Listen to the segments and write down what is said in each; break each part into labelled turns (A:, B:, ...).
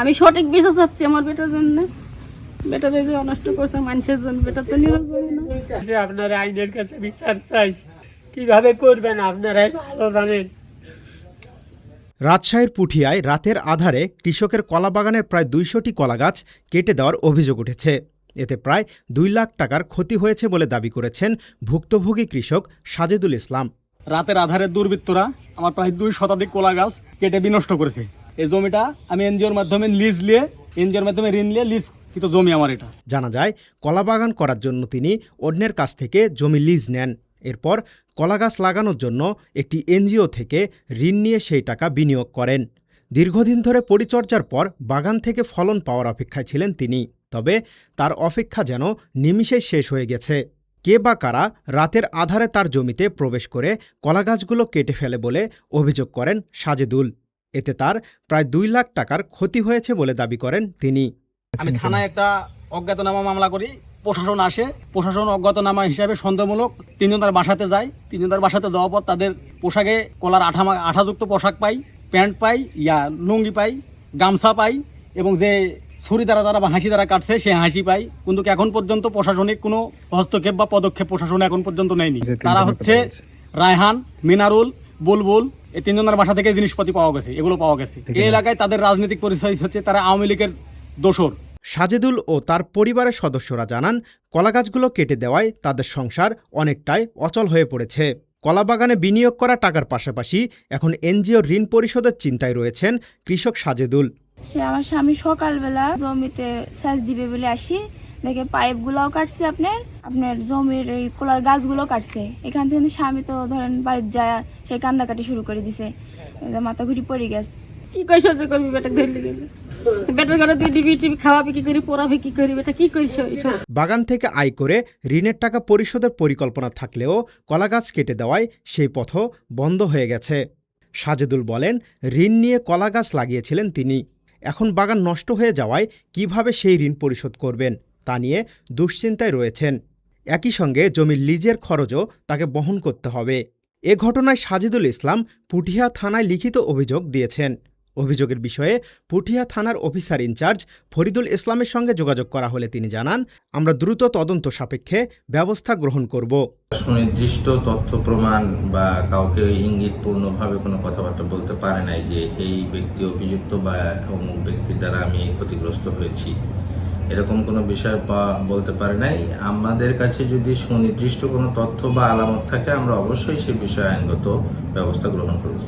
A: আমি সঠিক বিচার চাচ্ছি আমার বেটার জন্য। বেটারে যে অনষ্ট করছে মানুষের জন্য, বেটা তো নিরঞ্জন না।
B: আপনারা আইনের কাছে বিচার চাই, কিভাবে করবেন আপনারাই ভালো জানেন।
C: রাজশাহীর পুঠিয়ায় রাতের আধারে কৃষকের কলাবাগানের প্রায় ২০০টি কলাগাছ কেটে দেওয়ার অভিযোগ উঠেছে। এতে প্রায় ২ লাখ টাকার ক্ষতি হয়েছে বলে দাবি করেছেন ভুক্তভোগী কৃষক সাজেদুল ইসলাম।
D: রাতের আধারে দুর্বৃত্তরা আমার প্রায় ২ শতাধিক কলা গাছ কেটে বিনষ্ট করেছে। এই জমিটা আমি এনজিওর মাধ্যমে ঋণ নিয়ে লিজ কিন্তু জমি আমার এটা।
C: জানা যায়, কলাবাগান করার জন্য তিনি অন্যের কাছ থেকে জমি লিজ নেন। এরপর কলাগাছ লাগানোর জন্য একটি এনজিও থেকে ঋণ নিয়ে সেই টাকা বিনিয়োগ করেন। দীর্ঘদিন ধরে পরিচর্যার পর বাগান থেকে ফলন পাওয়ার অপেক্ষায় ছিলেন তিনি। তবে তার অপেক্ষা যেন নিমিষেই শেষ হয়ে গেছে। কে বা কারা রাতের আধারে তার জমিতে প্রবেশ করে কলাগাছগুলো কেটে ফেলে বলে অভিযোগ করেন সাজেদুল। এতে তার প্রায় ২ লাখ টাকার ক্ষতি হয়েছে বলে দাবি করেন তিনি।
D: আমি থানায় একটা অজ্ঞাতনামা মামলা করি, প্রশাসন আসে, প্রশাসন অজ্ঞাতনামা হিসাবে সন্দেহমূলক ৩ জন তার বাসাতে যায়। ৩ জন তার বাসাতে যাওয়ার পর তাদের পোশাকে কলার আঠাযুক্ত পোশাক পাই, প্যান্ট পাই, লুঙ্গি পাই, গামছা পাই, এবং যে ছুরি দ্বারা তারা বা হাসি দ্বারা কাটছে সে হাসি পাই। কিন্তু এখন পর্যন্ত প্রশাসনিক কোনো হস্তক্ষেপ বা পদক্ষেপ প্রশাসন এখন পর্যন্ত নেয়নি। তারা হচ্ছে রায়হান, মিনারুল, বুলবুল, এই ৩ জনের বাসা থেকে জিনিসপাতি পাওয়া গেছে, এগুলো পাওয়া গেছে। এই এলাকায় তাদের রাজনৈতিক পরিচয় হচ্ছে তারা আওয়ামী লীগের দোসর।
C: সাজেদুল ও তার পরিবারের সদস্যরা জানান, কলাগাছগুলো কেটে দেওয়ায় তাদের সংসার অনেকটাই অচল হয়ে পড়েছে। কলাবাগানে বিনিয়োগ করা টাকার পাশাপাশি এখন এনজিও ঋণ পরিশোধের চিন্তায় রয়েছেন কৃষক সাজেদুল।
E: সে আমার স্বামী সকালবেলা জমিতে সেচ দিবে বলে আসি, দেখে পাইপগুলোও কাটছে, আপনার জমির এই কলার গাছগুলো কাটছে। এখান থেকে স্বামী তো ধরেন বাড়ির যায় সেই কান্দাকাটি শুরু করে দিছে, মাথা ঘুরি পড়ে গেছে।
A: কি করে সহ্য করবি বেটা ধরলে গেলে? বেটার ঘরে তুই ডিবি টিবি খাওয়াবি কি করি, পড়াবি কি করি, বেটা কি করিস?
C: বাগান থেকে আয় করে ঋণের টাকা পরিশোধের পরিকল্পনা থাকলেও কলাগাছ কেটে দেওয়ায় সেই পথও বন্ধ হয়ে গেছে। সাজেদুল বলেন, ঋণ নিয়ে কলাগাছ লাগিয়েছিলেন তিনি। এখন বাগান নষ্ট হয়ে যাওয়ায় কিভাবে সেই ঋণ পরিশোধ করবেন তা নিয়ে দুশ্চিন্তায় রয়েছেন। একই সঙ্গে জমির লিজের খরচও তাকে বহন করতে হবে। এ ঘটনায় সাজেদুল ইসলাম পুঠিয়া থানায় লিখিত অভিযোগ দিয়েছেন। অভিযোগের বিষয়ে পুঠিয়া থানার অফিসার ইনচার্জ ফরিদুল ইসলামের সঙ্গে যোগাযোগ করা হলে তিনি জানান, আমরা দ্রুত তদন্ত সাপেক্ষে ব্যবস্থা গ্রহণ করব।
F: সুনির্দিষ্ট তথ্য প্রমাণ বা কাউকে ইঙ্গিতপূর্ণভাবে কোনো কথাবার্তা বলতে পারে নাই যে এই ব্যক্তি অভিযুক্ত বা অমুক ব্যক্তির দ্বারা আমি ক্ষতিগ্রস্ত হয়েছি, এরকম কোনো বিষয় বলতে পারে নাই। আমাদের কাছে যদি সুনির্দিষ্ট কোনো তথ্য বা আলামত থাকে আমরা অবশ্যই সে বিষয়ে আইনগত ব্যবস্থা গ্রহণ করব।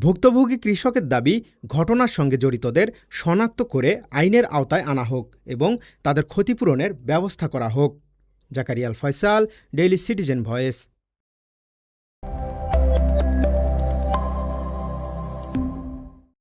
C: ভুক্তভোগী কৃষকের দাবি, ঘটনার সঙ্গে জড়িতদের শনাক্ত করে আইনের আওতায় আনা হোক এবং তাদের ক্ষতিপূরণের ব্যবস্থা করা হোক। জাকারিয়া আল ফয়সাল, ডেইলি সিটিজেন ভয়েস।